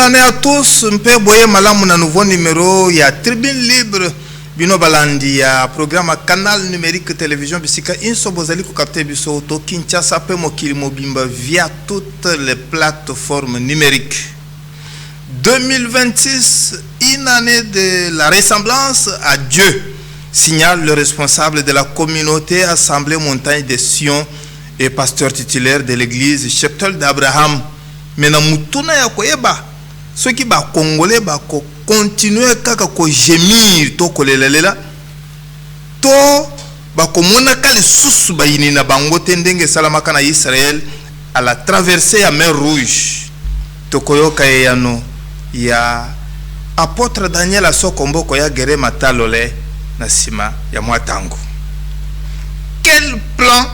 année à tous. Mpe boye malamu na nouveau numéro ya Tribune Libre. Bino balandi ya programme canal numérique télévision bisika inso bozali ko capter biso to Kinshasa pe mokili mobimba via toutes les plateformes numériques. 2026, une année de la ressemblance à Dieu, signale le responsable de la communauté Assemblée Montagne de Sion et pasteur titulaire de l'église Cheptel d'Abraham. Maintenant, mutuna ya koyeba ceux qui ba congolais ba ko continuer kaka ko gemir to kolelela to ba ko mona kali susu ba yini na bango tendenge salamaka na Israël à la traversée ya mer Rouge to koyoka yano ya apôtre Daniel Asokomboko ya gere matalole na sima ya mwatango. Quel plan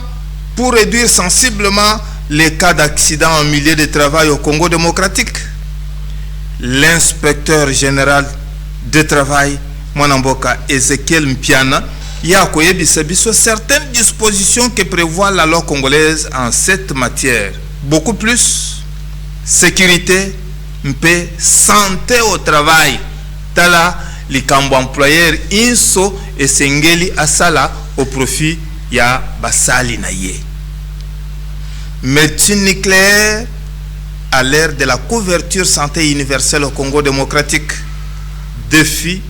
pour réduire sensiblement les cas d'accident en milieu de travail au Congo démocratique? L'inspecteur général de travail, Mwanamboka Ezekiel Mpiana, y a koyebisabiso certaines dispositions que prévoit la loi congolaise en cette matière. Beaucoup plus, sécurité, mpe, santé au travail. Tala, likambo employeur inso et sengeli asala au profit ya basali na ye. Médecine nucléaire à l'ère de la couverture santé universelle au Congo démocratique. Défis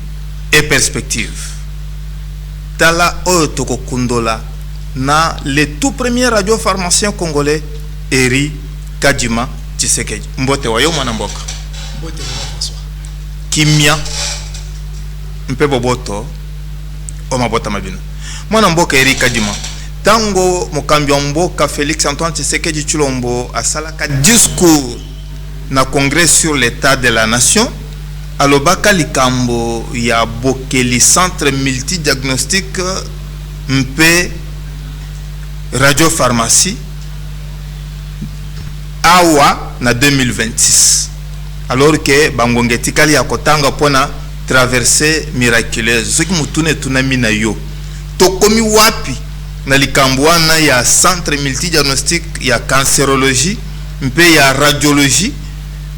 et perspectives. Tala Otoko Kundola na le tout premier radiopharmacien congolais Eri Kadima Tshisekedi. Mbote wayo mwanamboka. Mbote François. Kimia mpe boboto o mabota mabino. Mwanamboka Eri Kadima. Tango mokambi mboka Félix Antoine Tshisekedi Tshilombo asalaka discours na congrès sur l'état de la nation alobaka likambo ya bokeli centre multidiagnostic mpe radiopharmacie awa na 2026 alors que bangonge tikali ya kotanga pona traversée miraculeuse soki mutune tunami na yo tokomi wapi na likambwana ya centre multidiagnostic ya cancérologie mpe ya radiologie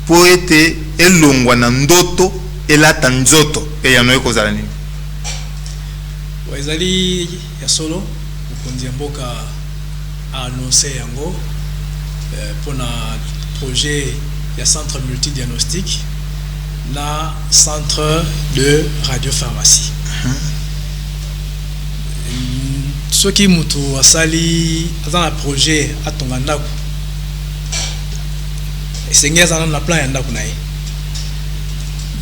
po ete elongwa na ndoto elata nzoto e ya noye kozala nini wazali ya solo mokonzi ya mboka a annoncé yango pona projet ya centre multidiagnostic na centre de radiopharmacie. Soki mutu asali dans un projet atonga ndako esengeli azana na plan ya ndako na ye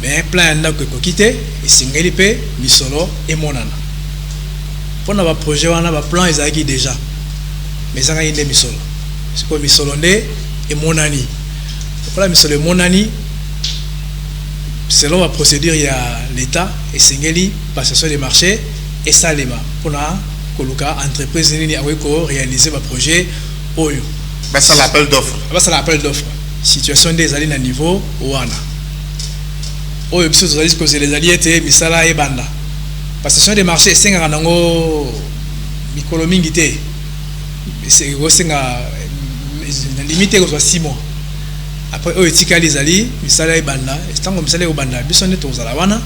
mais plan ya ndako ekokite esengeli mpe misolo emonana mpona baprojet wana baplan ezalaki déjà mais ezangaki nde misolo sikoyo misolo nde emonani lokola misolo emonani selon baprocédure ya l'état esengeli passation de marché esalema mpona koluka entreprise nini aweko réaliser ba projet oyo basa l'appel d'offre situation des alliés na niveau wana oyo biso tozali ko les alliés misala e banda passation des marchés senga nango mikolo mingi te c'est osenga limité ko 6 mois après oyo tika les alliés misala e banda estango misala e banda biso ne tozala wana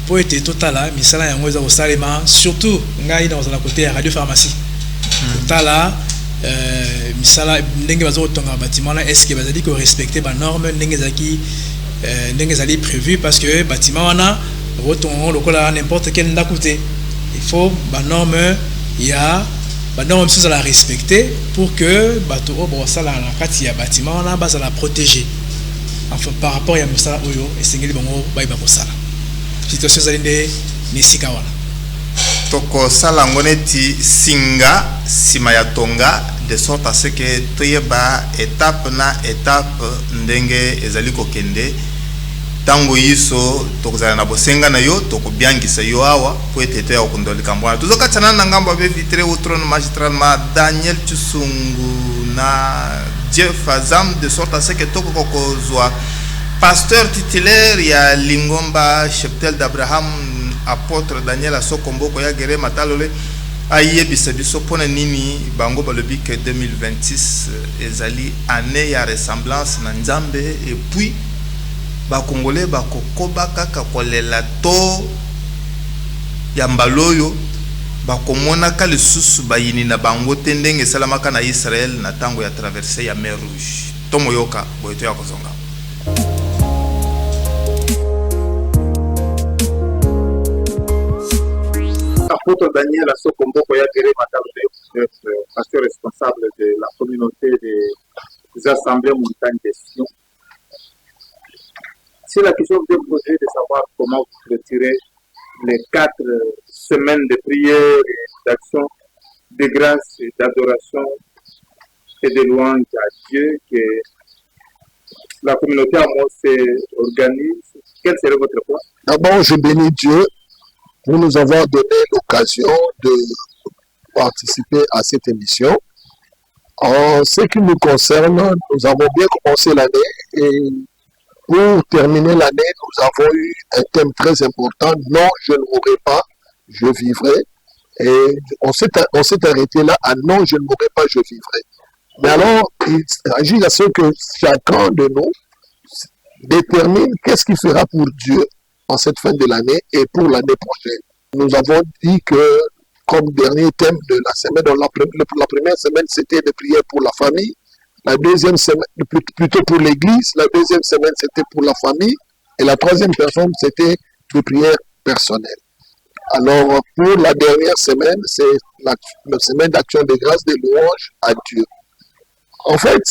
pour être total misala yango eza kosalema surtout ngai dans la côté radiopharmacie total misala ndenge bazo tonga bâtiment là est-ce que bazali ko respecter ba normes ndenge zaki ndenge zali prévu parce que bâtiment wana rotongo lokola n'importe quel ndakoute il faut ba normes ya ba normes sont à la respecter pour que bato obo sala na kati ya bâtiment wana ba la protéger enfin par rapport ya misala oyo esengeli bango ba ba kosala situation zalinde ni sikawana toko sala ngoneti singa sima ya tonga de sorte à ce que toyeba étape na étape ndenge ezali kokende tango yiso tokozala na bosenga na yo tokobiangisa yo awa po etete ya kondolika mbwana tozokatana na ngambo be vitre outron magistral ma Daniel Tsusungu na Jeff Azam de sorte à ce que tokokozwa pasteur titulaire ya Lingomba Cheptel d'Abraham apôtre Daniel Asokomboko ya gere matalole ayebisa biso pona nini bango balobi que 2026 ezali année ya ressemblance na Nzambe et puis bakongole bakokoba kaka kolela to ya mbaloyo bakomonaka lisusu bayini na bango te ndenge esalamaka na Israel na ntango ya traverse ya mer rouge. Tomoyoka boye toya kozonga. Apôtre Daniel Assokomboko Yagere Matarde, pasteur responsable de la communauté des assemblées montagnes des Sion. C'est la question que vous posez de savoir comment vous retirez les 4 semaines de prière et d'action, de grâce, d'adoration et de louange à Dieu que la communauté Amos organise. Quel serait votre point? D'abord, je bénis Dieu pour nous avoir donné l'occasion de participer à cette émission. En ce qui nous concerne, nous avons bien commencé l'année et pour terminer l'année, nous avons eu un thème très important. Non, je ne mourrai pas, je vivrai. Et on s'est arrêté là à non, je ne mourrai pas, je vivrai. Mais alors, il s'agit à ce que chacun de nous détermine qu'est-ce qu'il fera pour Dieu en cette fin de l'année et pour l'année prochaine. Nous avons dit que comme dernier thème de la semaine, dans la première semaine, c'était de prière pour la famille. La deuxième semaine, plutôt pour l'église. La deuxième semaine, c'était pour la famille. Et la troisième personne, c'était de prière personnelle. Alors, pour la dernière semaine, c'est la semaine d'action de grâce, de louange à Dieu. En fait,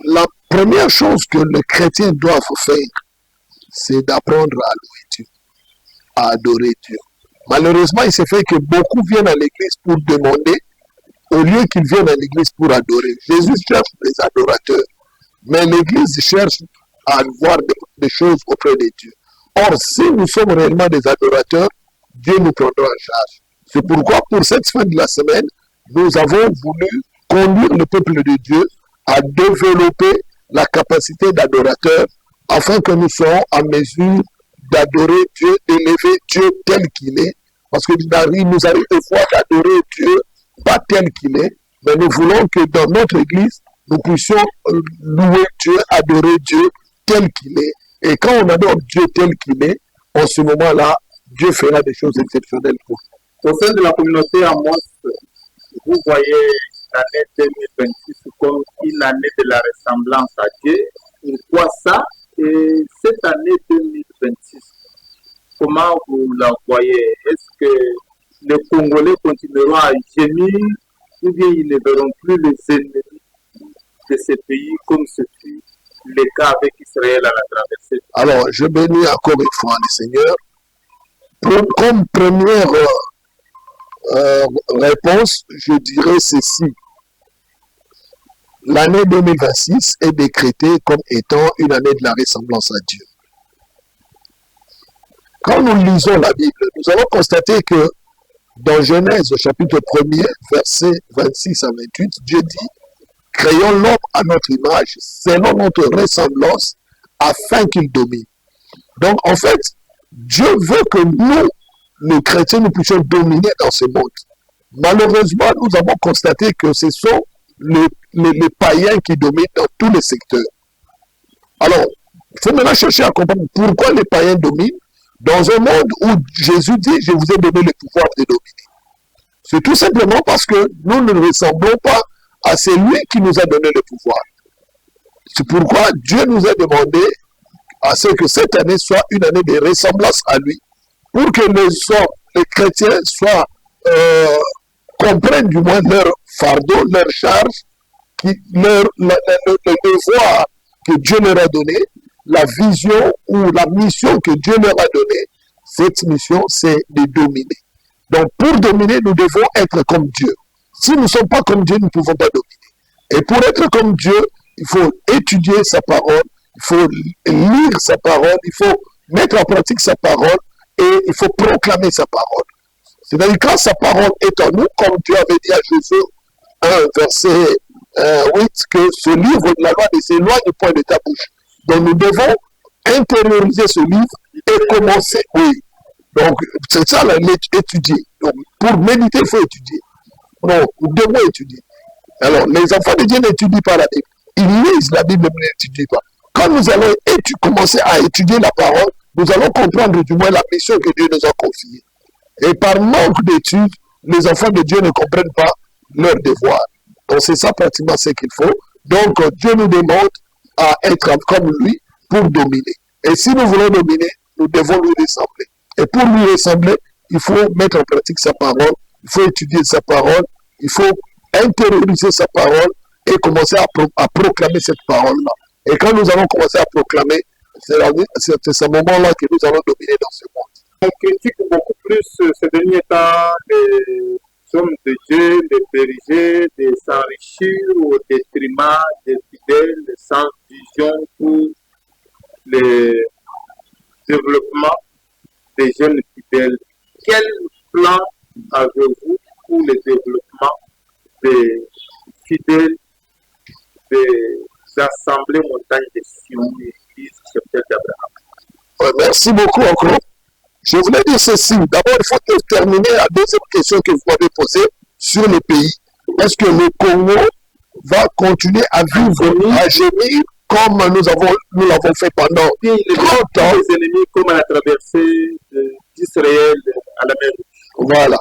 la première chose que les chrétiens doivent faire, c'est d'apprendre à louer Dieu, à adorer Dieu. Malheureusement, il se fait que beaucoup viennent à l'église pour demander, au lieu qu'ils viennent à l'église pour adorer. Jésus cherche des adorateurs, mais l'église cherche à voir des choses auprès de Dieu. Or, si nous sommes réellement des adorateurs, Dieu nous prendra en charge. C'est pourquoi, pour cette fin de la semaine, nous avons voulu conduire le peuple de Dieu à développer la capacité d'adorateur afin que nous soyons en mesure d'adorer Dieu, d'élever Dieu tel qu'il est. Parce qu'il nous arrive des fois d'adorer Dieu pas tel qu'il est, mais nous voulons que dans notre église, nous puissions louer Dieu, adorer Dieu tel qu'il est. Et quand on adore Dieu tel qu'il est, en ce moment-là, Dieu fera des choses exceptionnelles pour nous. Au sein de la communauté Amos, vous voyez l'année 2026 comme une année de la ressemblance à Dieu. Pourquoi ça? Et cette année 2026, comment vous la voyez? Est-ce que les Congolais continueront à gémir ou bien ils ne verront plus les ennemis de ce pays comme ce fut le cas avec Israël à la traversée? Alors, je bénis encore une fois le Seigneur. Comme première réponse, je dirais ceci. L'année 2026 est décrétée comme étant une année de la ressemblance à Dieu. Quand nous lisons la Bible, nous allons constater que dans Genèse, au chapitre 1er, versets 26 à 28, Dieu dit « Créons l'homme à notre image, selon notre ressemblance, afin qu'il domine. » Donc, en fait, Dieu veut que nous, les chrétiens, nous puissions dominer dans ce monde. Malheureusement, nous avons constaté que ce sont les païens qui dominent dans tous les secteurs. Alors, il faut maintenant chercher à comprendre pourquoi les païens dominent dans un monde où Jésus dit « Je vous ai donné le pouvoir de dominer ». C'est tout simplement parce que nous ne ressemblons pas à celui qui nous a donné le pouvoir. C'est pourquoi Dieu nous a demandé à ce que cette année soit une année de ressemblance à lui, pour que les chrétiens comprennent du moins leur fardeau, leur charge, le devoir que Dieu leur a donné, la vision ou la mission que Dieu leur a donnée. Cette mission, c'est de dominer. Donc, pour dominer, nous devons être comme Dieu. Si nous ne sommes pas comme Dieu, nous ne pouvons pas dominer. Et pour être comme Dieu, il faut étudier sa parole, il faut lire sa parole, il faut mettre en pratique sa parole et il faut proclamer sa parole. C'est-à-dire quand sa parole est en nous, comme Dieu avait dit à Jésus, 1 verset 8, que ce livre de la loi ne s'éloigne point de ta bouche. Donc nous devons intérioriser ce livre et commencer, oui. Donc c'est ça l'étudier. Donc pour méditer, il faut étudier. Non, nous devons étudier. Alors les enfants de Dieu n'étudient pas la Bible. Ils lisent la Bible, mais n'étudient pas. quand nous allons commencer à étudier la parole, nous allons comprendre du moins la mission que Dieu nous a confiée. Et par manque d'études, les enfants de Dieu ne comprennent pas leur devoir. Donc c'est ça pratiquement ce qu'il faut. Donc Dieu nous demande à être comme lui pour dominer. Et si nous voulons dominer, nous devons lui ressembler. Et pour lui ressembler, il faut mettre en pratique sa parole, il faut étudier sa parole, il faut intérioriser sa parole et commencer à proclamer cette parole-là. Et quand nous allons commencer à proclamer, c'est à ce moment-là que nous allons dominer dans ce monde. On critique beaucoup plus ces derniers temps les hommes de Dieu, les bergers, de s'enrichir au détriment des fidèles, sans vision pour le développement des jeunes fidèles. Quel plan avez-vous pour le développement des fidèles des assemblées Montagne de Sion et l'Église cheptel d'Abraham? Ouais, merci beaucoup encore. Je voulais dire ceci. D'abord, il faut terminer la deuxième question que vous m'avez posée sur le pays. Est-ce que le Congo va continuer à vivre, à gémir comme nous l'avons fait pendant 30 ans? Les ennemis comme à la traversée d'Israël à la mer. Voilà.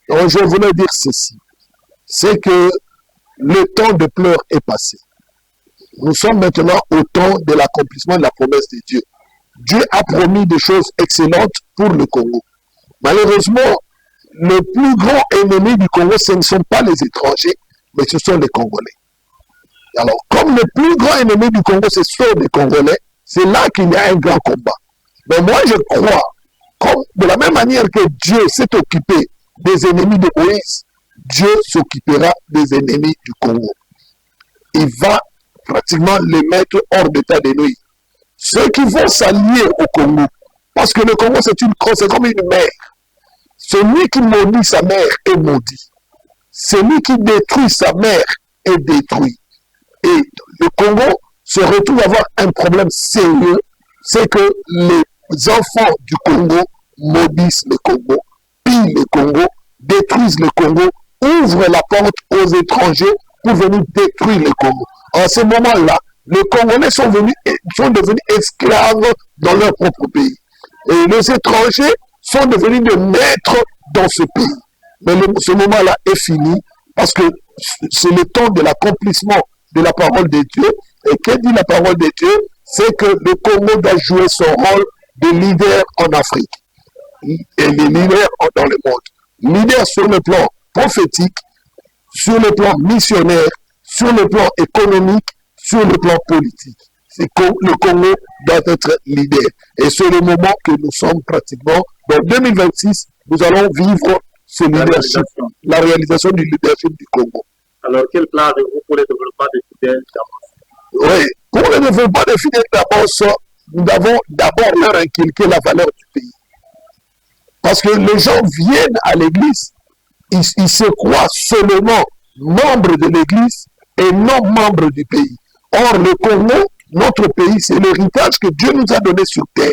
Donc, je voulais dire ceci. C'est que le temps de pleurs est passé. Nous sommes maintenant au temps de l'accomplissement de la promesse de Dieu. Dieu a promis des choses excellentes pour le Congo. Malheureusement, le plus grand ennemi du Congo, ce ne sont pas les étrangers, mais ce sont les Congolais. Alors, comme le plus grand ennemi du Congo, ce sont les Congolais, c'est là qu'il y a un grand combat. Mais moi, je crois, comme de la même manière que Dieu s'est occupé des ennemis de Moïse, Dieu s'occupera des ennemis du Congo. Il va pratiquement les mettre hors d'état de nuire. Ceux qui vont s'allier au Congo, parce que le Congo c'est comme une mère. Celui qui maudit sa mère est maudit. Celui qui détruit sa mère est détruit. Et le Congo se retrouve à avoir un problème sérieux, c'est que les enfants du Congo maudissent le Congo, pillent le Congo, détruisent le Congo, ouvrent la porte aux étrangers pour venir détruire le Congo. En ce moment-là, les Congolais sont devenus esclaves dans leur propre pays. Et les étrangers sont devenus des maîtres dans ce pays. Mais ce moment-là est fini parce que c'est le temps de l'accomplissement de la parole de Dieu. Et que dit la parole de Dieu? C'est que le Congo doit jouer son rôle de leader en Afrique et de leader dans le monde. Leader sur le plan prophétique, sur le plan missionnaire, sur le plan économique, sur le plan politique. Le Congo doit être leader. Et c'est le moment que nous sommes pratiquement. En 2026, nous allons vivre ce leadership, la réalisation du leadership du Congo. Alors, quel plan avez-vous pour le développement des fidèles d'Amos? Oui, pour le développement des fidèles d'Amos, nous devons d'abord leur inculquer la valeur du pays. Parce que les gens viennent à l'église, ils se croient seulement membres de l'église et non membres du pays. Or, le Congo, notre pays, c'est l'héritage que Dieu nous a donné sur terre.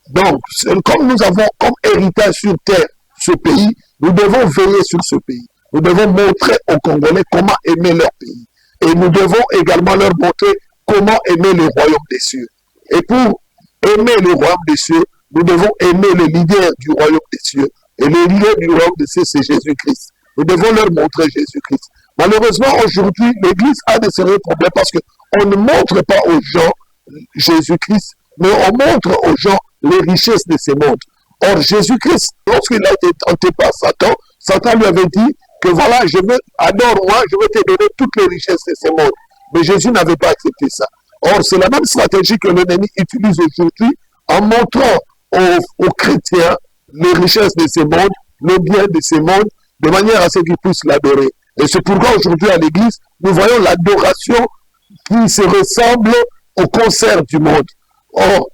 Donc, comme nous avons comme héritage sur terre ce pays, nous devons veiller sur ce pays. Nous devons montrer aux Congolais comment aimer leur pays. Et nous devons également leur montrer comment aimer le royaume des cieux. Et pour aimer le royaume des cieux, nous devons aimer le leader du royaume des cieux. Et le leader du royaume des cieux, c'est Jésus-Christ. Nous devons leur montrer Jésus-Christ. Malheureusement, aujourd'hui, l'Église a de sérieux problèmes parce qu'on ne montre pas aux gens Jésus-Christ, mais on montre aux gens les richesses de ce monde. Or, Jésus-Christ, lorsqu'il a été tenté par Satan, Satan lui avait dit que voilà, adore-moi, je vais te donner toutes les richesses de ce monde. Mais Jésus n'avait pas accepté ça. Or, c'est la même stratégie que l'ennemi utilise aujourd'hui en montrant aux chrétiens les richesses de ce monde, le bien de ce monde, de manière à ce qu'ils puissent l'adorer. Et c'est pourquoi aujourd'hui à l'église, nous voyons l'adoration qui se ressemble au concert du monde. Or,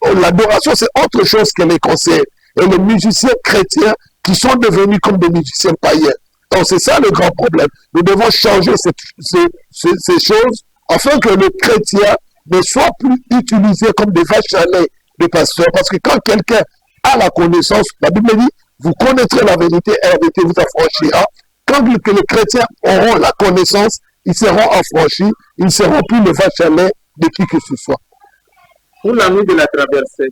l'adoration, c'est autre chose que les concerts. Et les musiciens chrétiens qui sont devenus comme des musiciens païens. Donc, c'est ça le grand problème. Nous devons changer ces choses afin que le chrétien ne soit plus utilisé comme des vaches à lait de pasteurs. Parce que quand quelqu'un a la connaissance, la Bible dit, vous connaîtrez la vérité et la vérité vous affranchira. Quand les chrétiens auront la connaissance, ils seront affranchis, ils ne seront plus les vaches à lait de qui que ce soit. Pour la nuit de la traversée,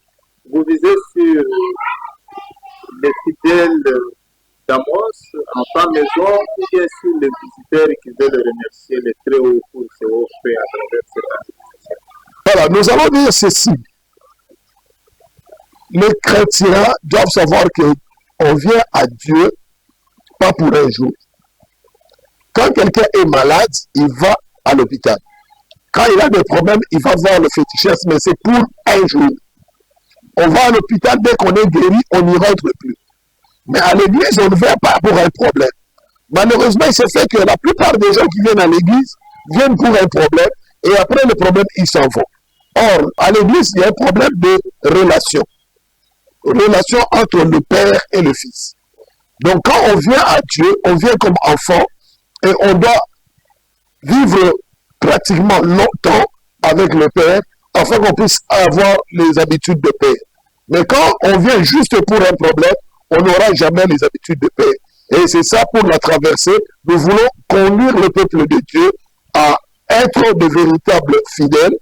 vous visez sur les fidèles d'Amos en fin maison ou bien sur les visiteurs qui veulent remercier les très hauts pour ce haut fait à travers cette année. Voilà, nous allons dire ceci. Les chrétiens doivent savoir qu'on vient à Dieu pas pour un jour. Quand quelqu'un est malade, il va à l'hôpital. Quand il a des problèmes, il va voir le fétichiste, mais c'est pour un jour. On va à l'hôpital, dès qu'on est guéri, on n'y rentre plus. Mais à l'église, on ne vient pas pour un problème. Malheureusement, il se fait que la plupart des gens qui viennent à l'église viennent pour un problème, et après le problème, ils s'en vont. Or, à l'église, il y a un problème de relation. Relation entre le Père et le Fils. Donc, quand on vient à Dieu, on vient comme enfant, et on doit vivre pratiquement longtemps avec le Père, afin qu'on puisse avoir les habitudes de Père. Mais quand on vient juste pour un problème, on n'aura jamais les habitudes de Père. Et c'est ça pour la traversée. Nous voulons conduire le peuple de Dieu à être de véritables fidèles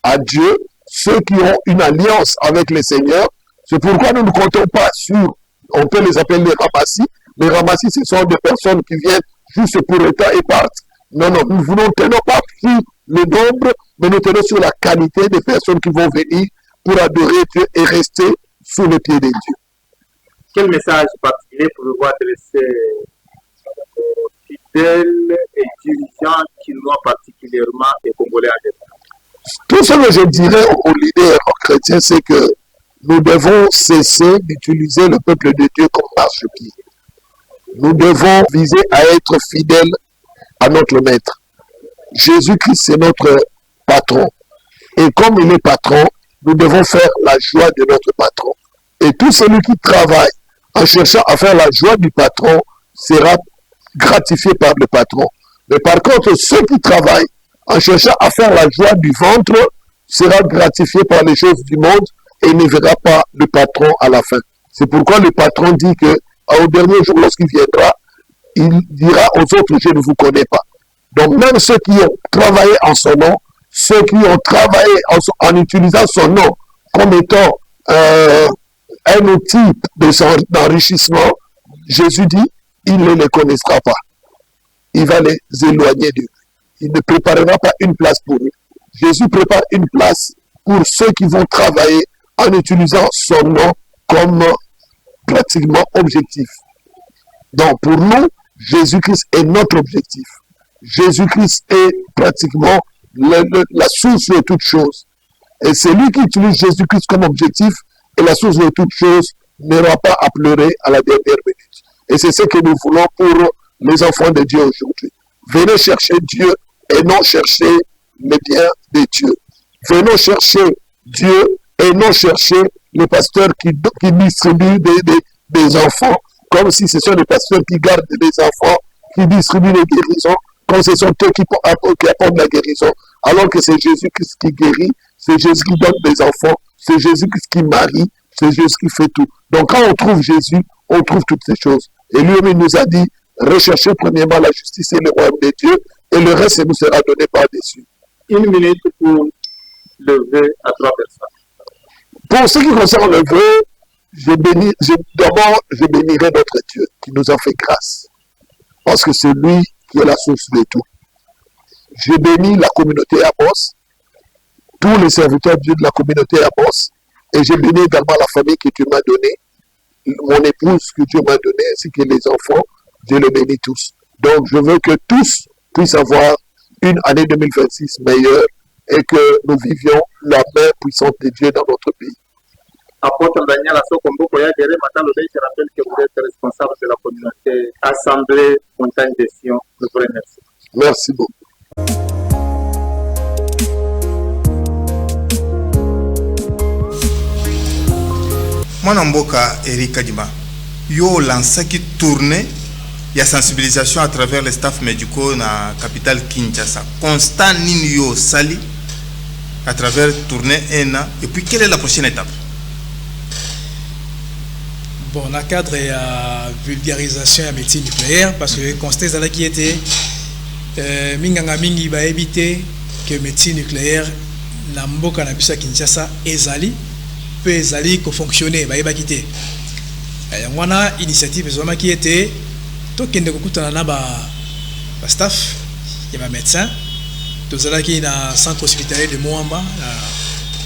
à Dieu, ceux qui ont une alliance avec le Seigneur. C'est pourquoi nous ne comptons pas sur, on peut les appeler les ramassis. Les ramassis, ce sont des personnes qui viennent juste pour le temps et partent. Non, non, nous ne tenons pas sur le nombre, mais nous tenons sur la qualité des personnes qui vont venir pour adorer Dieu et rester sous le pied de Dieu. Quel message particulier pouvez-vous adresser aux fidèles et dirigeants chinois particulièrement et congolais en général? Tout ce que je dirais aux leaders chrétiens, c'est que nous devons cesser d'utiliser le peuple de Dieu comme marchepied. Nous devons viser à être fidèles à notre maître. Jésus-Christ, c'est notre patron. Et comme il est patron, nous devons faire la joie de notre patron. Et tout celui qui travaille en cherchant à faire la joie du patron sera gratifié par le patron. Mais par contre, ceux qui travaillent en cherchant à faire la joie du ventre sera gratifié par les choses du monde et ne verra pas le patron à la fin. C'est pourquoi le patron dit que au dernier jour, lorsqu'il viendra, il dira aux autres, je ne vous connais pas. Donc même ceux qui ont travaillé en son nom, ceux qui ont travaillé en utilisant son nom comme étant un outil d'enrichissement, Jésus dit, il ne les connaîtra pas. Il va les éloigner d'eux. Il ne préparera pas une place pour eux. Jésus prépare une place pour ceux qui vont travailler en utilisant son nom comme pratiquement objectif. Donc pour nous, Jésus-Christ est notre objectif. Jésus-Christ est pratiquement la source de toutes choses. Et celui qui utilise Jésus-Christ comme objectif et la source de toutes choses n'aura pas à pleurer à la dernière minute. Et c'est ce que nous voulons pour les enfants de Dieu aujourd'hui. Venez chercher Dieu et non chercher le bien de Dieu. Venons chercher Dieu et non chercher les pasteurs qui distribuent des enfants, comme si ce sont les pasteurs qui gardent des enfants, qui distribuent les guérisons, comme ce sont eux qui apportent la guérison, alors que c'est Jésus-Christ qui guérit, c'est Jésus qui donne des enfants, c'est Jésus-Christ qui marie, c'est Jésus qui fait tout. Donc quand on trouve Jésus, on trouve toutes ces choses. Et lui-même nous a dit, recherchez premièrement la justice et le royaume de Dieu, et le reste nous sera donné par-dessus. Une minute pour le vœu à 3 personnes. Pour ce qui concerne le vœu, d'abord, je bénirai notre Dieu qui nous a fait grâce. Parce que c'est lui qui est la source de tout. Je bénis la communauté Amos, tous les serviteurs de Dieu de la communauté Amos, et je bénis également la famille que tu m'as donnée, mon épouse que Dieu m'a donnée, ainsi que les enfants, Dieu les bénit tous. Donc je veux que tous puissent avoir une année 2026 meilleure et que nous vivions la main puissante de Dieu dans notre pays. Apôtre Daniel Assokombo Koyagere, je rappelle que vous êtes responsable de la communauté Assemblée Montagne des Sion. Je vous remercie. Merci beaucoup. Mwana mboka Eric Kadima, yo lansaki tournée, il y a sensibilisation à travers les staffs médicaux na capitale Kinshasa. Constant nini yo sali à travers tournée ENA. Et puis quelle est la prochaine étape? Bon, dans le cadre de la vulgarisation de la médecine nucléaire, parce que le constat qui était Minganga Mingi va éviter que la médecine nucléaire na mboka na biso ya Kinshasa ezali pe ezali ko fonctionner ba yeba kité yango wana initiative ezoma ki était to kende kokutana na ba staff ya ba médecin tozala ki na centre hospitalier de Moamba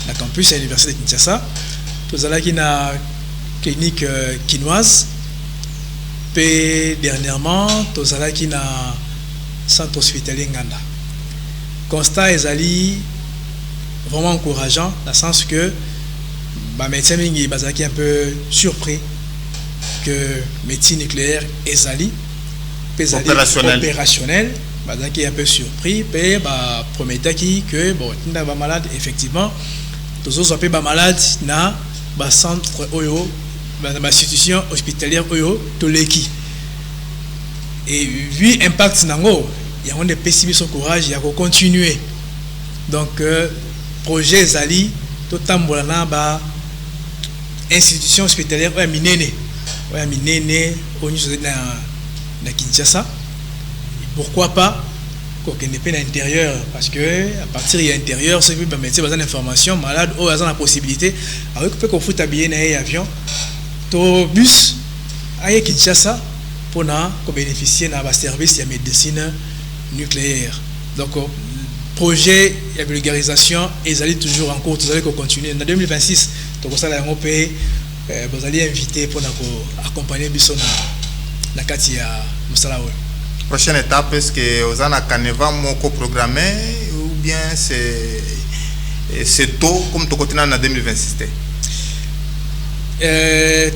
na campus à l'université de Kinshasa tozala ki na clinique quinoise pe dernièrement tozala ki na centre hospitalier Nganda. Constat ezali vraiment encourageant dans le sens que les médecins sont un peu surpris que médecine nucléaire ezali opérationnel un peu surpris et promettait que bon tinda ba malade effectivement tous autres pas malade na ba centre oyo ba institution hospitalière oyo toleki. Et vu l'impact nango, il y a des pessimistes au courage, il y a continuer. Donc projet Zali, tout tambolana ba institution hospitalière ouais minene au niveau de na Kinshasa. Pourquoi pas qu'on n'est pas à l'intérieur parce que à partir de l'intérieur c'est plus médecin besoin d'information malade ou besoin la possibilité avec peut qu'on fout habiller dans avion to bus à Kinshasa pour bénéficier de service de médecine nucléaire. Donc, projet de vulgarisation, ils allaient toujours en cours, ils allaient continuer. En 2026, donc ça, vous allez inviter pour accompagner Bisson na Katia Moussalawe. Prochaine étape, est-ce que vous avez un canevas programmé ou bien c'est tôt comme tu continues en 2026?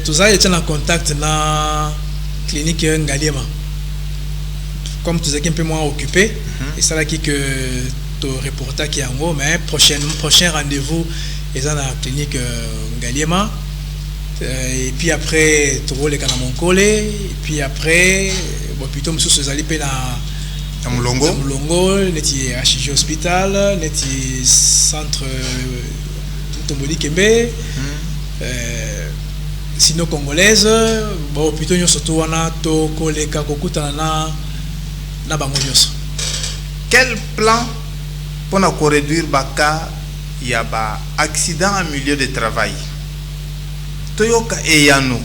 Tous allez être en contact na clinique Ngaliema. Comme tu es un peu moins occupé, et c'est là que tu reportes qui est en haut, mais prochain rendez-vous est dans la clinique Ngaliema. Et puis après, tu vois les Kanamonkole, et puis après, bon, plutôt, je suis allé à Moulongo, neti HG Hospital, neti centre Tomboli Kembe. Sinon congolaise bon plutôt nous surtout wana to koleka kokutana na bango nyonso. Quel plan pour nous réduire baka ya ba accident en milieu de travail? Toyoka eyano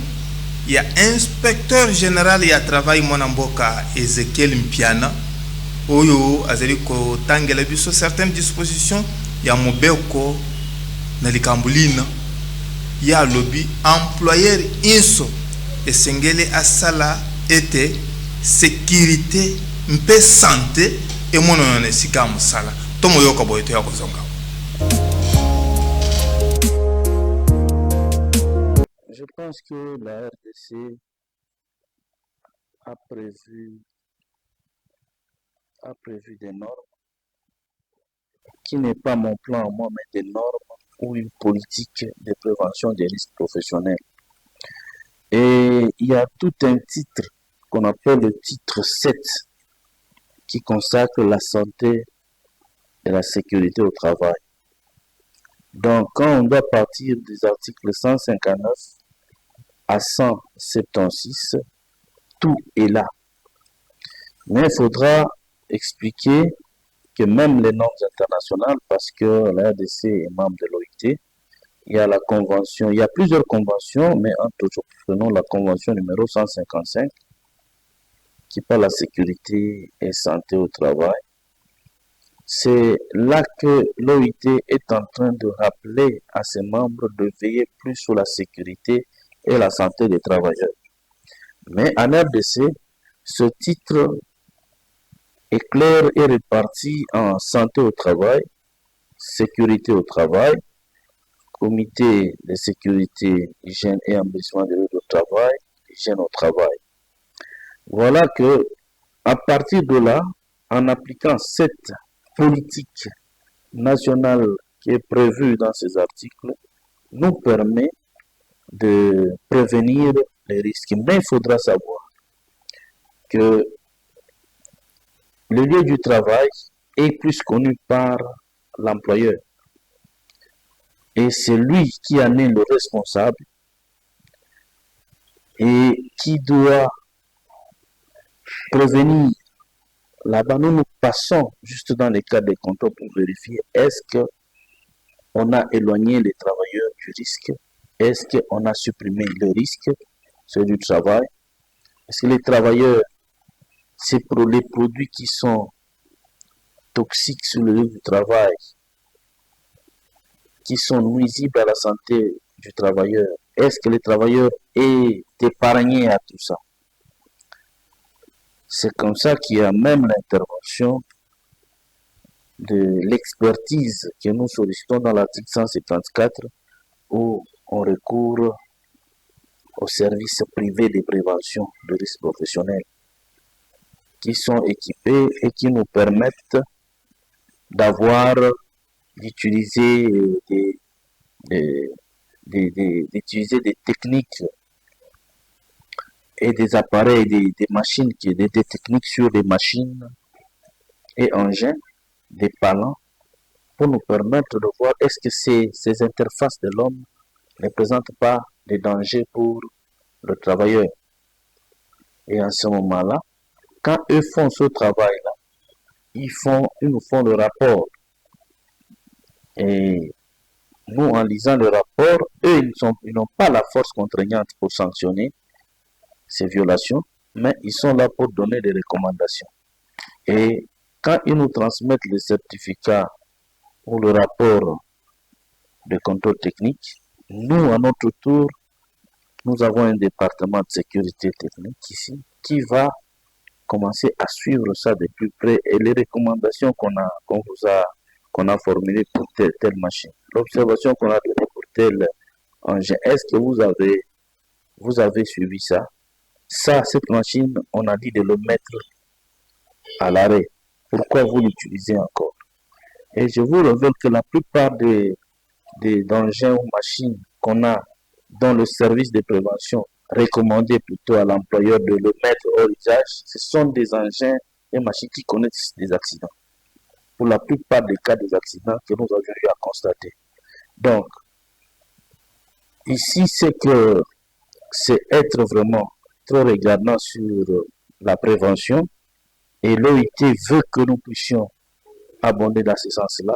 il y a inspecteur général ya travail monamboka Ezekiel Mpiana oyo azali ko tangela biso certaines dispositions ya mobeko na likambulina ya lobby employeur inso esengele asala ete sécurité mpe santé et monone sika musala tomo yoka boyeto ya kozonga. Je pense que la RDC a prévu des normes qui n'est pas mon plan à moi, mais des normes ou une politique de prévention des risques professionnels. Et il y a tout un titre qu'on appelle le titre 7 qui consacre la santé et la sécurité au travail. Donc, quand on doit partir des articles 159 à 176, tout est là. Mais il faudra expliquer que même les normes internationales, parce que la RDC est membre de l'OIT, il y a la convention, il y a plusieurs conventions, mais entre autres, prenons la convention numéro 155, qui parle de la sécurité et santé au travail. C'est là que l'OIT est en train de rappeler à ses membres de veiller plus sur la sécurité et la santé des travailleurs. Mais en RDC, ce titre est clair et réparti en santé au travail, sécurité au travail, comité de sécurité, hygiène et embellissement de lieu de travail, hygiène au travail. Voilà que, à partir de là, en appliquant cette politique nationale qui est prévue dans ces articles, nous permet de prévenir les risques. Mais il faudra savoir que le lieu du travail est plus connu par l'employeur. Et c'est lui qui en est le responsable et qui doit prévenir. Là-bas, nous passons juste dans les cas des contrôles pour vérifier est-ce que on a éloigné les travailleurs du risque? Est-ce qu'on a supprimé le risque, c'est du travail? Est-ce que les travailleurs, c'est pour les produits qui sont toxiques sur le lieu du travail, qui sont nuisibles à la santé du travailleur? Est-ce que le travailleur est épargné à tout ça? C'est comme ça qu'il y a même l'intervention de l'expertise que nous sollicitons dans l'article 174 où on recourt aux services privés de prévention de risques professionnels qui sont équipés et qui nous permettent d'utiliser des techniques et des appareils, des machines, des techniques sur des machines et engins, des palans, pour nous permettre de voir est-ce que ces interfaces de l'homme ne présentent pas de danger pour le travailleur. Et en ce moment-là, quand eux font ce travail-là, ils nous font le rapport. Et nous, en lisant le rapport, eux, ils n'ont pas la force contraignante pour sanctionner ces violations, mais ils sont là pour donner des recommandations. Et quand ils nous transmettent le certificat ou le rapport de contrôle technique, nous, à notre tour, nous avons un département de sécurité technique ici qui va commencer à suivre ça de plus près et les recommandations qu'on a formulées pour telle machine. L'observation qu'on a donnée pour tel engin, est-ce que vous avez suivi ça? Cette machine, on a dit de le mettre à l'arrêt. Pourquoi vous l'utilisez encore? Et je vous révèle que la plupart des engins ou machines qu'on a dans le service de prévention recommandé plutôt à l'employeur de le mettre hors usage, ce sont des engins et machines qui connaissent des accidents. Pour la plupart des cas des accidents que nous avons eu à constater. Donc, ici, c'est être vraiment trop regardant sur la prévention et l'OIT veut que nous puissions abonder dans ce sens-là.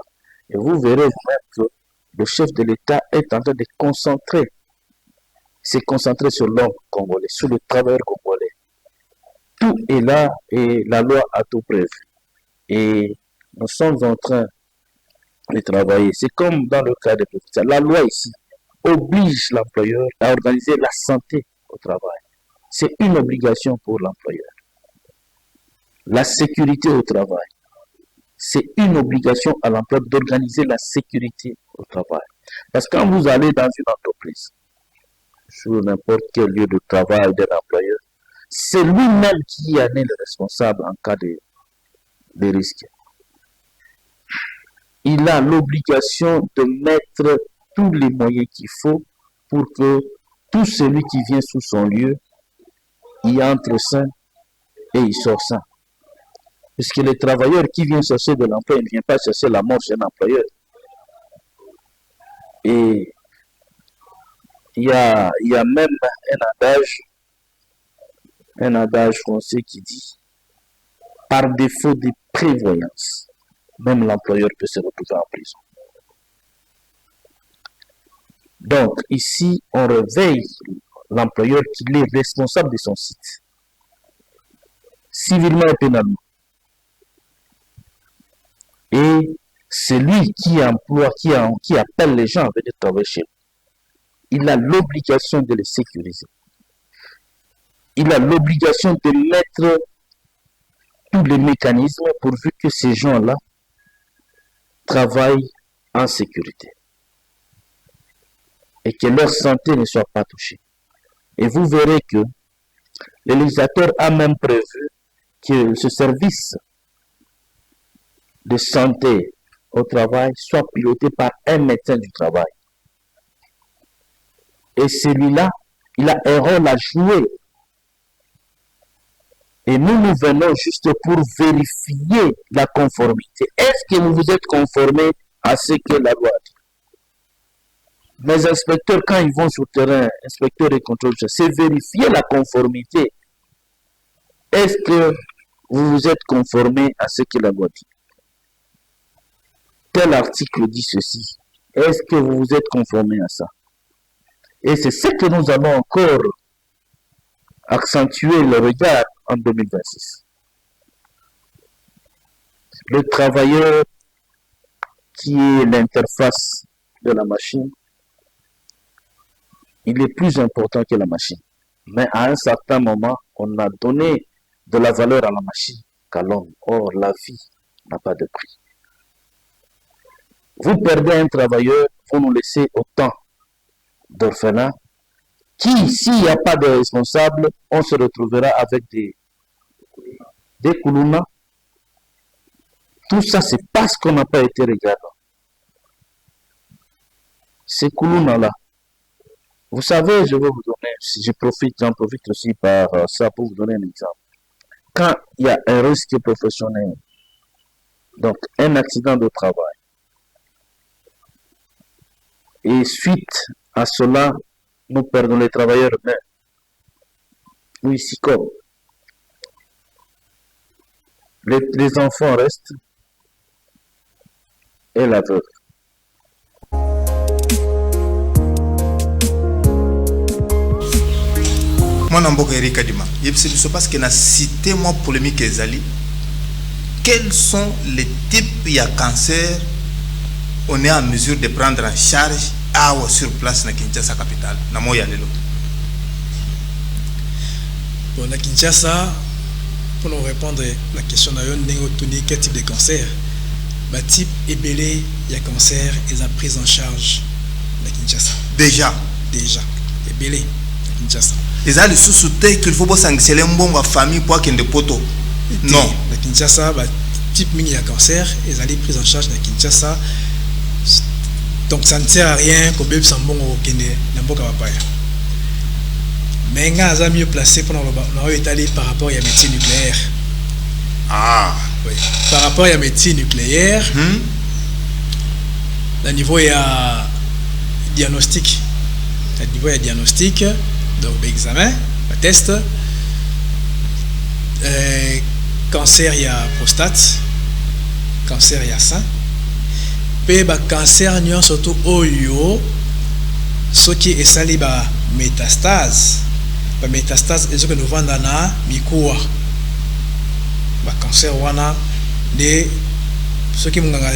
Et vous verrez vous-même que le chef de l'État est en train de se concentrer sur l'homme congolais, sur le travailleur congolais. Tout est là et la loi a tout prévu. Et nous sommes en train de travailler. C'est comme dans le cas des professeurs. La loi ici oblige l'employeur à organiser la santé au travail. C'est une obligation pour l'employeur. La sécurité au travail. C'est une obligation à l'employeur d'organiser la sécurité au travail. Parce que quand vous allez dans une entreprise, sur n'importe quel lieu de travail d'un employeur, c'est lui-même qui en est le responsable en cas de risque. Il a l'obligation de mettre tous les moyens qu'il faut pour que tout celui qui vient sous son lieu, il entre sain et il sort sain. Puisque le travailleur qui vient chercher de l'emploi, il ne vient pas chercher la mort chez un employeur. Et il y a même un adage français qui dit, par défaut de prévoyance, même l'employeur peut se retrouver en prison. Donc, ici, on réveille l'employeur qu'il est responsable de son site, civilement et pénalement. Et c'est lui qui emploie, qui appelle les gens à venir travailler chez lui. Il a l'obligation de les sécuriser. Il a l'obligation de mettre tous les mécanismes pourvu que ces gens-là travaillent en sécurité et que leur santé ne soit pas touchée. Et vous verrez que le législateur a même prévu que ce service de santé au travail soit piloté par un médecin du travail. Et celui-là, il a un rôle à jouer. Et nous venons juste pour vérifier la conformité. Est-ce que vous vous êtes conformé à ce que la loi dit? Mes inspecteurs, quand ils vont sur le terrain, inspecteurs et contrôleurs, c'est vérifier la conformité. Est-ce que vous vous êtes conformé à ce que la loi dit? Tel article dit ceci. Est-ce que vous vous êtes conformé à ça? Et c'est ce que nous allons encore accentuer le regard en 2026. Le travailleur qui est l'interface de la machine, il est plus important que la machine. Mais à un certain moment, on a donné de la valeur à la machine qu'à l'homme. Or, la vie n'a pas de prix. Vous perdez un travailleur, vous nous laissez autant d'orphelins qui, s'il n'y a pas de responsable, on se retrouvera avec des koulouna. Tout ça, c'est parce qu'on n'a pas été regardant. Ces koulouna-là, vous savez, je vais vous donner, si j'en profite aussi par ça pour vous donner un exemple. Quand il y a un risque professionnel, donc un accident de travail, et suite à cela, nous perdons les travailleurs humains. Nous ici comme les enfants restent et la veuve. Moi, Namboka Erika Dima, c'est parce que na cité moi polémique ezali. Quels sont les types de cancer on est en mesure de prendre en charge ou sur place na Kinshasa capitale na moya lelo? Bon, na Kinshasa, pour nous répondre à la question de quel type de cancer, bah type ébélé, il y a cancer et la prise en charge na Kinshasa. Déjà, ébélé na Kinshasa. Les a le sous-souté qu'il faut sanctionner un bon famille pour qu'il y ait des poteaux. Non. Na Kinshasa, bah type mini a cancer et la prise en charge na Kinshasa. Donc ça ne sert à rien qu'on bébé sans bon au Kenya, n'importe quoi. Mais on a mieux placé pour nous étaler par rapport à la médecine nucléaire. Ah. Oui. Par rapport à la médecine nucléaire, le niveau est à diagnostic. Le niveau est à diagnostic, donc l'examen, le test. Cancer, il y a prostate. Cancer, il y a sein. Pe ba cancer nyon surtout oyo ce qui est sali ba métastase et ce que nous vendons na mikuwa ba cancer wana de ce qui munganga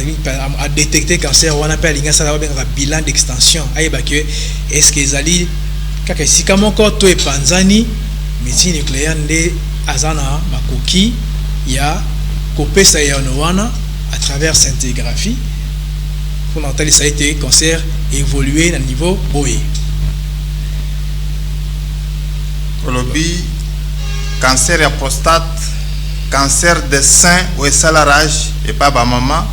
a détecté cancer wana pe linga sala ba bilan d'extension ayeba que est-ce que zali kaka sika moko to e panzani médecine nucléaire de azana makoki ya kopesa ya wana à travers scintigraphie. Fondamental, ça a été cancer évolué à niveau boé. Olobi, cancer à prostate, cancer de sein ou salarage et pas ba maman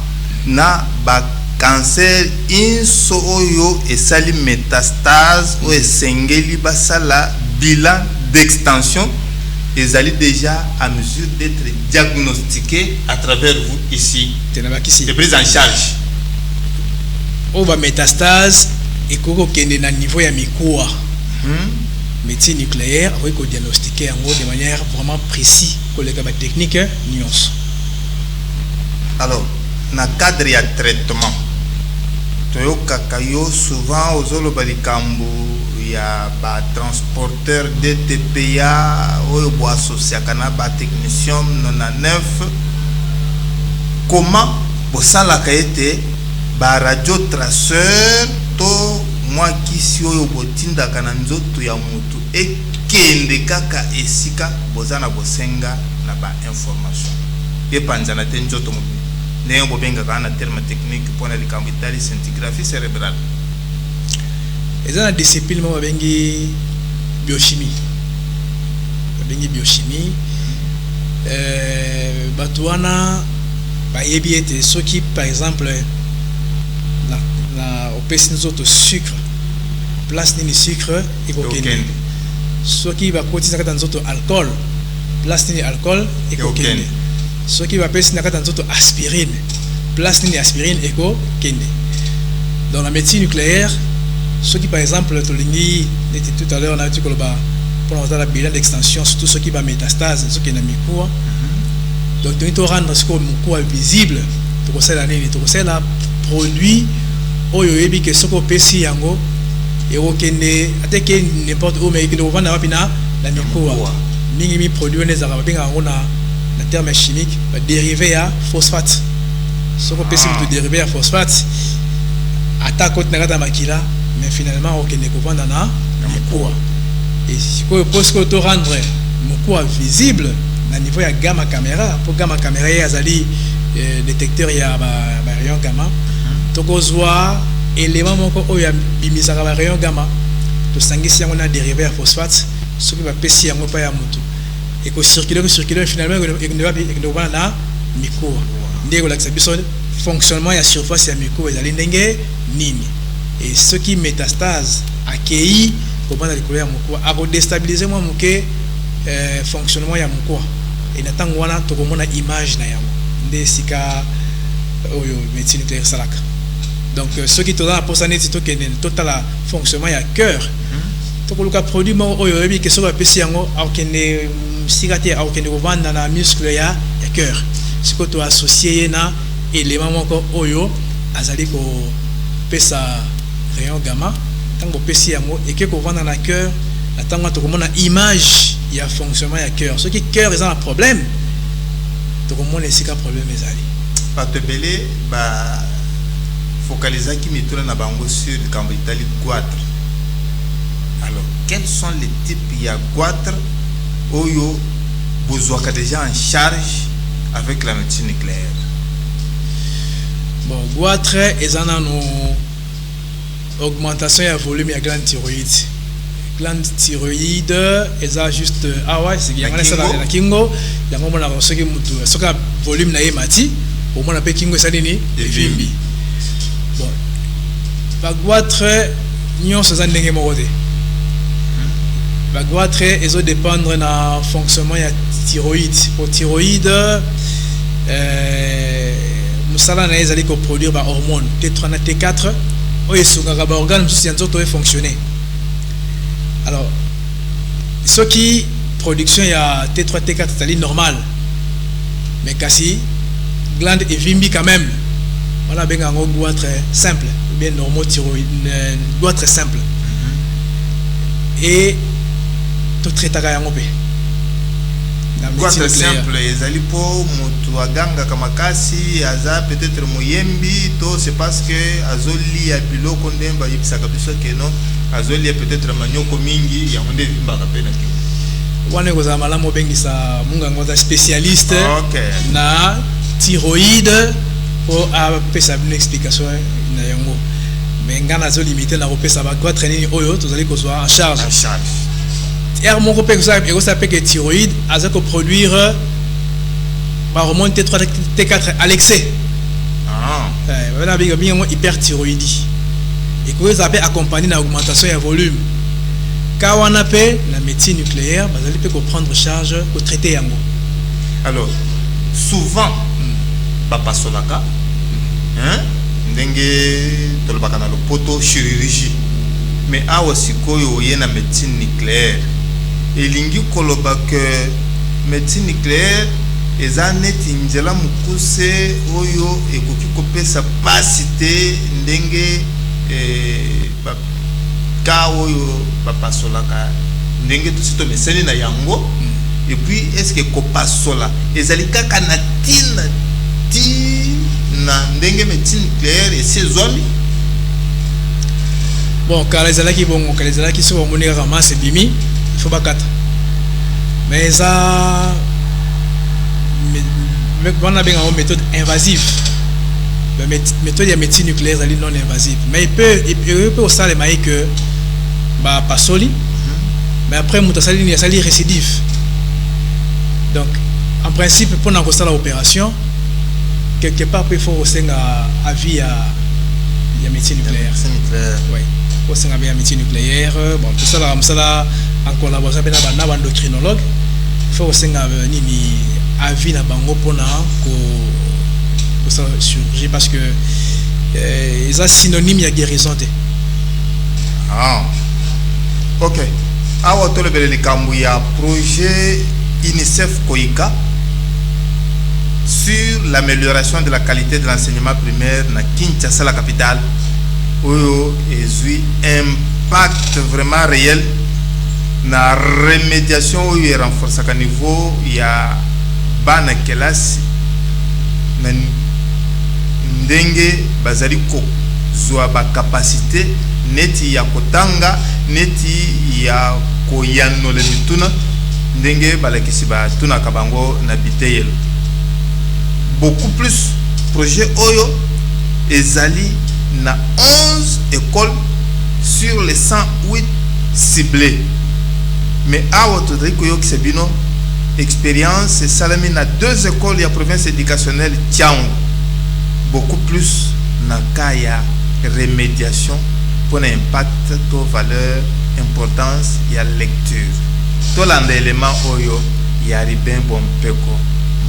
na ba cancer inso oyo et sali métastase ou sengeli basala bilan d'extension ils allaient déjà à mesure d'être diagnostiqués à travers vous ici. C'est prise en charge. On va métastase et qu'on ait un niveau à mikoua. Médecine nucléaire, on va diagnostiquer en gros de manière vraiment précise pour les cas techniques nuances. Alors, dans le cadre de traitement, Toyo Kakayo souvent aux Olobalikambo, il y a des transporteurs de TPA, ou associé à un technicien 99. Comment vous savez la qualité? Radio traceur to moi qui suis au botinda kananzo to ya mutu et kende kaka esika bozana bosenga na ba information et panzana tenjo to mutu ne ngo benga kana terme technique pour la likambitali scintigraphie cérébrale ezana discipline mo bengi biochimie batuana ba yebiete ceux qui par exemple au pèse nous autres sucre place ni sucre et cocaïne ce qui va continuer dans autres alcool place ni alcool et cocaïne ce qui va pèse dans autres aspirine place ni aspirine et cocaïne dans la médecine nucléaire ce qui par exemple tout à l'heure on a dit que pour la bilan d'extension surtout ce qui va métastase ce qui est dans micro donc nous devons rendre ce qu'on est visible pour que ça l'année pour que ça produit oyo yebi ke soko pesi yango ekokende ateke n'importe où mais ekende kovanda wapi na mikuwa mingi mi produit wana ezalaka babenga yango na terme chimique dérivé ya phosphate soko pesi mutu dérivé ya phosphate ata koti na kati ya makila mais finalement okende kovanda na mikuwa et sikoyo po sikoyo to rendre mikuwa visible na niveau ya gamma caméra po gamma caméra ye azali détecteur ya ba rayon gamma tokozwa élément moko oyo bimisaka ba rayon gamma tosangisi yango na dérivé ya phosphate soki bapesi yango pa ya motu ekocircule finalement ekendekobana na mikuwa nde ekolakisa biso fonctionnement ya surface ya mikuwa ezali ndenge nini et soki métastase akei kobanda likolo ya mokuwa akodestabilize mwa moke fonctionnement ya mokuwa et na ntango wana tokomona image na yango nde esika oyo médecine nucléaire esalaka donc soki toza na mposa neti tokende totala fonctionnement ya cœur tokoluka produit moko oyo oyebi ke soki bapesi yango akokende sika te akokende kovanda na muscle ya cœur sikoyo toassocie ye na élément moko oyo azali kopesa rayon gamma ntango opesi yango eke kovanda na cœur na ntango wana tokomona image ya fonctionnement ya cœur soki cœur eza na problème tokomona esika problème ezali bato ebele bafocalizaki mituna na bango sur likambo etali goitre. Alors quels sont les types ya goitre oyo bozwaka déjà en charge avec la médecine nucléaire? Bon, goitre eza nano augmentation ya volume ya glande thyroïde. Glande thyroïde eza juste c'est yango na kingo yango mona soki mutu soki volume na ye mati au mona pe kingo esa nini evimbi. Bon, ba goitre nyonso eza ndenge moko te. Ba goitre ezo dépendre na fonctionnement ya thyroïde. Pour thyroïde musala na ezali ko produire ba hormone T3 na T4 oyo esungaka ba organe mosusu ya nzoto efonctionner. Alors ce qui production ya T3 T4 c'est normal mais kasi glande evimbi quand même voilà benga ngo goitre simple ou bien normothyroïde goitre simple et to traitaka yango pe goitre simple ezali po motu aganga kamakasi aza peut-être moyembi to c'est parce que azoli ya biloko ndemba yebisaka biso ke non azoli peut-être manyoko mingi yango nde vimbaka pe na kingo wana kozala malamu obengisa mungango za spécialiste na thyroïde po apesa bino explication na yango mais nga nazo limité na kopesa ba goitre nini oyo tozali kozwa en charge mon copain que ça peut que thyroïde a ça que produire par hormone T3 T4 à l'excès. Voilà bien hyperthyroïdie et que ça peut accompagner une augmentation de volume. Quand on appelle la médecine nucléaire, vous allez prendre charge pour traiter yango. Alors souvent papa solaka ndenge tolobaka na lopoto chirurgie mais awa sikoyo yena médecine nucléaire elingi koloba que médecine nucléaire eza neti nzela mokuse oyo ekoki kopesa pasi te ndenge ka oyo bapasolaka ndenge tosi tomeseni na yango et puis est-ce que kopasola ezali kaka na tina ti na ndenge médecine nucléaire esezwami? Bon, quand les alaki bon, quand les alaki sont monés ramasser bimi, il faut pas quatre. Mais ça, on a bien une méthode invasive. La méthode de médecine nucléaire est non invasive. Mais il peut aussi aller que bah pas soli. Mais après il y a sali récidive. Donc en principe pour nous constater l'opération quelque part il faut aussi à vie à médecine nucléaire. Oui. Au sein de la médecine nucléaire, bon, tout ça là, en collaboration avec un endocrinologue, il faut aussi à vie na bango pour ça chirurgie parce que ils ont synonyme de guérison. Ah, ok. Awa tole bele likambu ya projet UNICEF Koika sur l'amélioration de la qualité de l'enseignement primaire na Kinshasa la capitale. oyo ezui impact vraiment réel na remédiation oyo renforçaka niveau ya bana kelasi na ndenge bazali kozwa bakapasité neti ya kotanga neti ya koyanola mituna ndenge balakisi batunaka bango na biteyelo. Beaucoup plus projet oyo ezali na 11 écoles sur les 108 ciblées. Mais awa todri koyokisa bino expérience esalami na 2 écoles ya province éducationnelle Tiango. Beaucoup plus na cas ya remédiation pour impact to valeur importance ya lecture. Tolanda élément oyo ya Ribin Bompeko,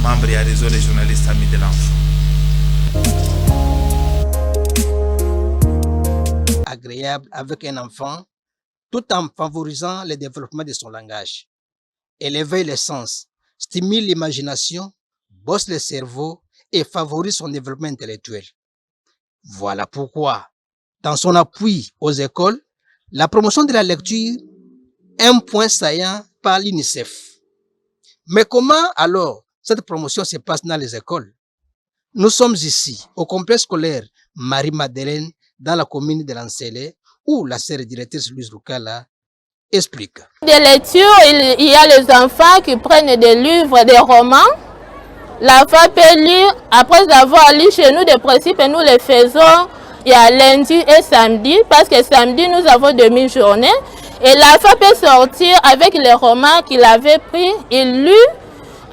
membre du réseau des journalistes amis de l'enfant. Agréable avec un enfant tout en favorisant le développement de son langage. Elle éveille les sens, stimule l'imagination, bosse le cerveau et favorise son développement intellectuel. Voilà pourquoi, dans son appui aux écoles, la promotion de la lecture est un point saillant par l'UNICEF. Mais comment alors cette promotion se passe dans les écoles? Nous sommes ici au complexe scolaire Marie-Madeleine dans la commune de Lancélé où la sœur directrice Louise Lukala explique. Des lectures, il y a les enfants qui prennent des livres, des romans. L'enfant peut lire, après avoir lu chez nous des principes, et nous les faisons il y a lundi et samedi, parce que samedi nous avons demi-journée. Et l'enfant peut sortir avec les romans qu'il avait pris, il lit.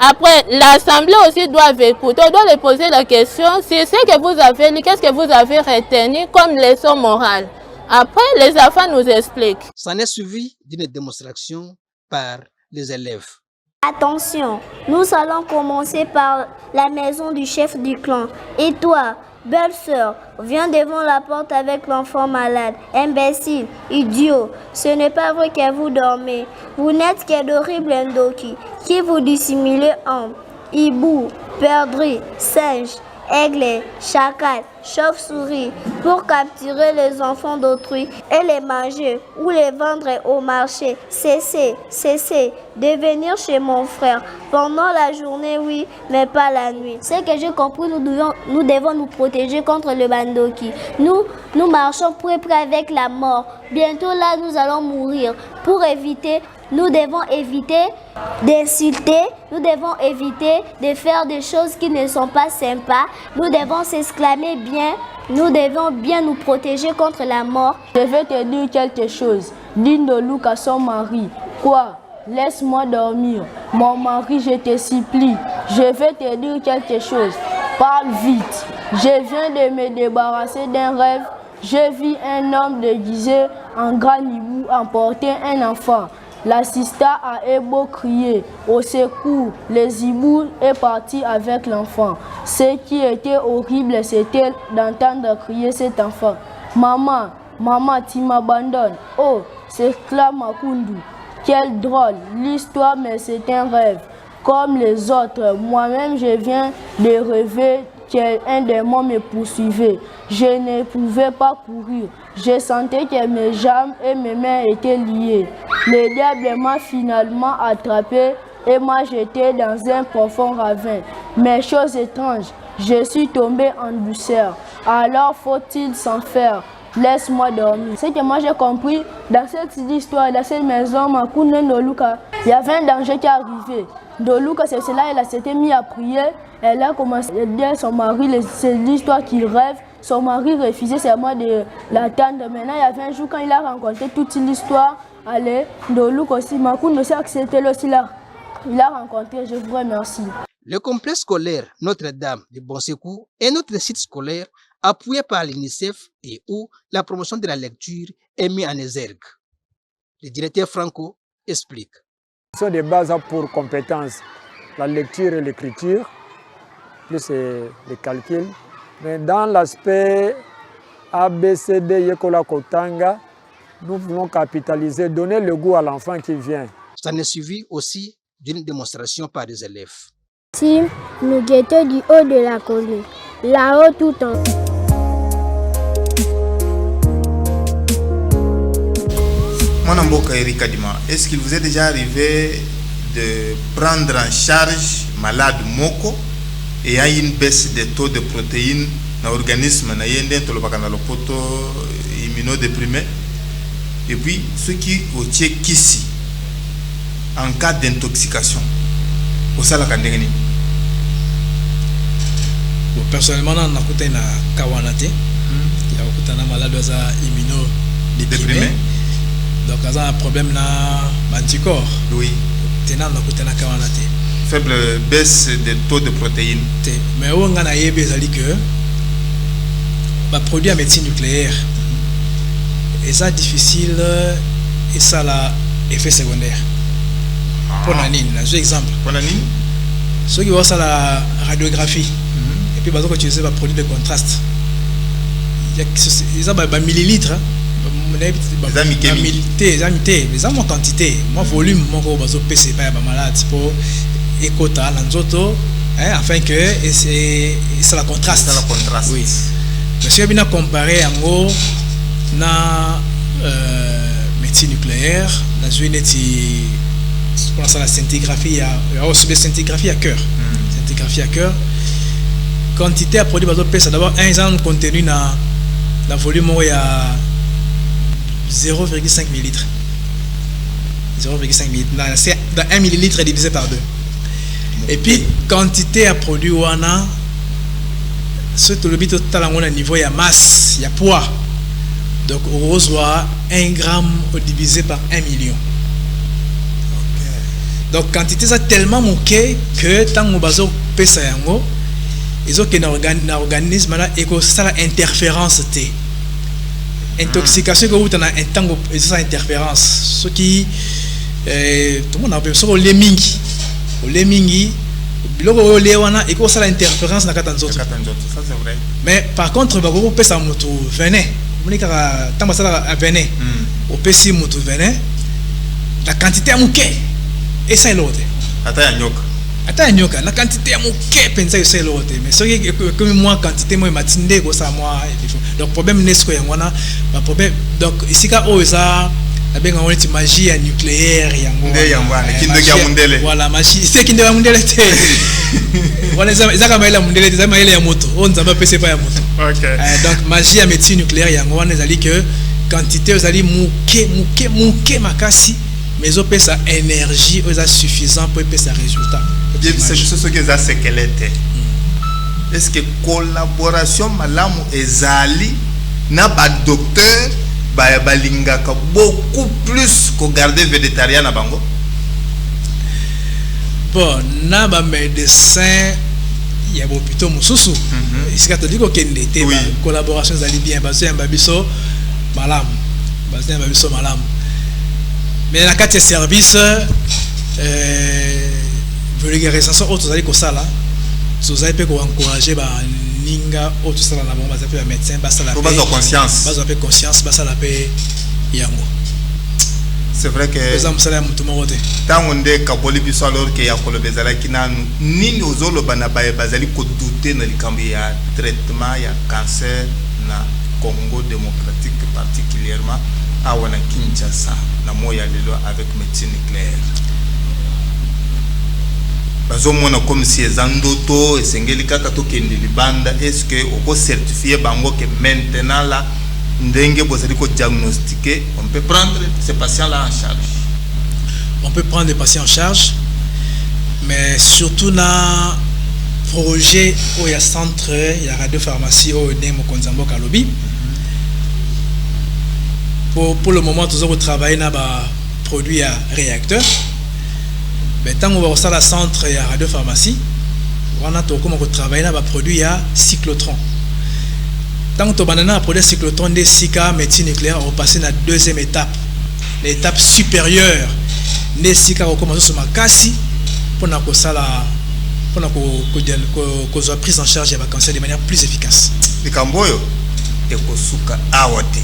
Après, l'assemblée aussi doit écouter, on doit lui poser la question, c'est ce que vous avez lu, qu'est-ce que vous avez retenu comme leçon morale. Après, les enfants nous expliquent. Ça n'est suivi d'une démonstration par les élèves. Attention, nous allons commencer par la maison du chef du clan. Et toi, belle sœur, viens devant la porte avec l'enfant malade. Imbécile, idiot, ce n'est pas vrai que vous dormez. Vous n'êtes que d'horribles Ndoki qui vous dissimulez en hibou, perdrix, singe, aigle, chacal, chauve-souris pour capturer les enfants d'autrui et les manger ou les vendre au marché. Cessez de venir chez mon frère pendant la journée, oui, mais pas la nuit. Ce que j'ai compris, nous devons nous protéger contre le bandoki. Nous marchons près avec la mort. Bientôt là, nous allons mourir. Pour éviter, nous devons éviter d'insulter, nous devons éviter de faire des choses qui ne sont pas sympas. Nous devons s'exclamer bien, nous devons bien nous protéger contre la mort. Je vais te dire quelque chose. Dis Ndoluk à son mari. Quoi? Laisse-moi dormir. Mon mari, je te supplie. Je vais te dire quelque chose. Parle vite. Je viens de me débarrasser d'un rêve. Je vis un homme déguisé en grand hibou emporter un enfant. L'assistant a beau crier au secours, les hiboux est parti avec l'enfant. Ce qui était horrible, c'était d'entendre crier cet enfant. Maman, maman, tu m'abandonnes. Oh, s'exclame Makundu. Quel drôle, l'histoire, mais c'est un rêve. Comme les autres, moi-même je viens de rêver qu'un démon me poursuivait. Je ne pouvais pas courir. Je sentais que mes jambes et mes mains étaient liées. Le diable m'a finalement attrapé et m'a jeté dans un profond ravin. Mais chose étrange, je suis tombé en douceur. Alors faut-il s'en faire? Laisse-moi dormir. C'est que moi j'ai compris, dans cette histoire, dans cette maison, il y avait un danger qui est arrivé. Ndoluka, c'est cela, elle s'était mise à prier. Elle a commencé à dire à son mari, c'est l'histoire qu'il rêve. Son mari refusait seulement de l'attendre. Maintenant, il y avait un jour quand il a rencontré toute l'histoire. Allez, Ndoluka aussi, Makoun aussi a accepté aussi là. Il a rencontré, je vous remercie. Le complexe scolaire Notre-Dame de Bonsecours est notre site scolaire appuyé par l'UNICEF et où la promotion de la lecture est mise en exergue. Le directeur Franco explique. Ce sont des bases pour compétences, la lecture et l'écriture, plus les calculs. Mais dans l'aspect ABCD, Yekola Kotanga, nous voulons capitaliser, donner le goût à l'enfant qui vient. Ça est suivi aussi d'une démonstration par les élèves. Si nous guettons du haut de la colline, là-haut tout en Mon amboka Erika Dima, est-ce qu'il vous est déjà arrivé de prendre en charge malade moko et il y a une baisse des taux de protéines dans l'organisme, na yende to lobaka na lopoto immunodéprimé, et puis ceux qui au kisi en cas d'intoxication au sala kandengeni? Personnellement, on a écouté na kawanate, il y a écouté na malade immunodéprimé, donc il y a un problème na anticorps. Oui. Tenant on a écouté na kawanate. Faible baisse des taux de protéines. Mais on a yébé zali que bah produit à médecine nucléaire et ça difficile et ça a effet secondaire. Pour nanine, un exemple. Pour nanine. Ceux qui voient ça la radiographie et puis bah donc utiliser un produit de contraste. Il y a des millilitres. Les amités, les amis en quantité, moi volume, moi quand on PC pas malade pour écouter l'anzoto, afin que et ça la contraste. Ça la contraste. Oui. Monsieur bien comparé en gros na médecine nucléaire, dans une la scintigraphie, il y a aussi des scintigraphies à cœur. Scintigraphie à cœur. Quantité à produit c'est d'abord un contenu dans le volume où il y a 0,5 ml. 0,5 ml. Dans 1 ml divisé par 2. Et puis, quantité à produit où on a, ce que le but total à niveau, il y a masse, il y a poids. Donc, on reçoit 1 gramme divisé par 1 million. Donc, quantité ça tellement manqué que tant qu'on base pesa yango, ils ont un organisme là et que ça la interférence t. Intoxication que vous avez un temps et ça interférence. Ce qui tout le monde appelle ça le lemingi. Le lemingi, le lewana et que ça la interférence dans quatre autres. Ça c'est vrai. Mais par contre, bah vous pesa moto venin. Vous n'avez qu'à tant ça à venin. Au pesi moto venin. La quantité à mouké. Et ça est l'autre. Attends, nyoka. La quantité à mon quai, pensez que c'est l'autre. Mais ce qui est comme moi, quantité, moi, matinde, quoi, ça, moi, donc, problème n'est-ce qu'il y a un problème. Donc, ici, quand on a bien on est magie nucléaire, il y a voilà, magie. C'est qui ne mondial. Voilà, ça va la mondial, ça va la moto. On ne va pas passer par la moto. Donc, magie à médecine nucléaire, il y a un les que quantité, vous allez mouké, makasi. Mais on peut sa énergie, on a suffisant pour faire sa résultat. C'est ce que ça squelette. Est-ce que collaboration malamu ezali na ba docteur ba balingaka beaucoup plus que garder végétarien na bango? Bon, na ba médecin il y a plutôt mususu. Ici catholique au Kende, collaboration ezali bien basé en babiso malam. Basé en babiso malam. Mais la carte de service, vulgarisation autre allez comme ça là, vous allez peut encourager bah ninga autre ça là bon bah ça peut un médecin bah ça la paix conscience, bah ça peut conscience bah ça la paix yango. C'est vrai que exemple ça là mutu morote. Tant on est kaboli biso alors que ya kolo bezala kina nini ozolo bana ba bazali ko douter na likambi ya traitement ya cancer na Congo démocratique particulièrement à wana Kinshasa na moya lelo avec médecine nucléaire. Bazomona comme si ezandoto esengeli kaka to kende libanda, est-ce que oko certifier bango que maintenant là ndenge bozali ko diagnostiquer, on peut prendre ces patients là en charge? On peut prendre des patients en charge, mais surtout na projet où il y a centre, il y a radiopharmacie au Nemo Konzambo Kalobi. Pour le moment, nous avons travaillé dans des produits à réacteur. Mais tant qu'on va au centre et à radiopharmacie, on a travaillé dans des produits à cyclotron. Tant qu'on a un produit cyclotron des SICA, médecine nucléaire, on va passer à la deuxième étape. L'étape supérieure, les SICA, on commence sur ma cassi pour qu'on soit pris en charge de cancer de manière plus efficace. Les Camboyo, et Kosuka Awate.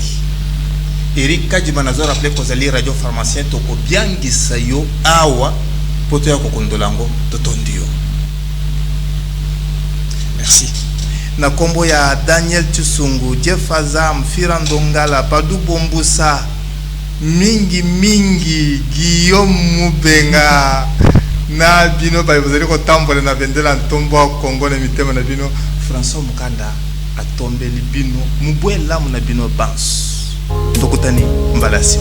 Eric Kadjima nazo rappelé kozali radio pharmacien toko biangisa yo awa poto ya kokondolango totondio. Merci. Na kombo ya Daniel Tsusungu, Jeff Azam, Firandongala, Padu Bombusa, mingi mingi Guillaume Mubenga na bino ba bozali ko tambola na bendela ntombo Congo na mitema na bino François Mukanda atombeli bino mubwela mu na bino bans tokutani mbalasi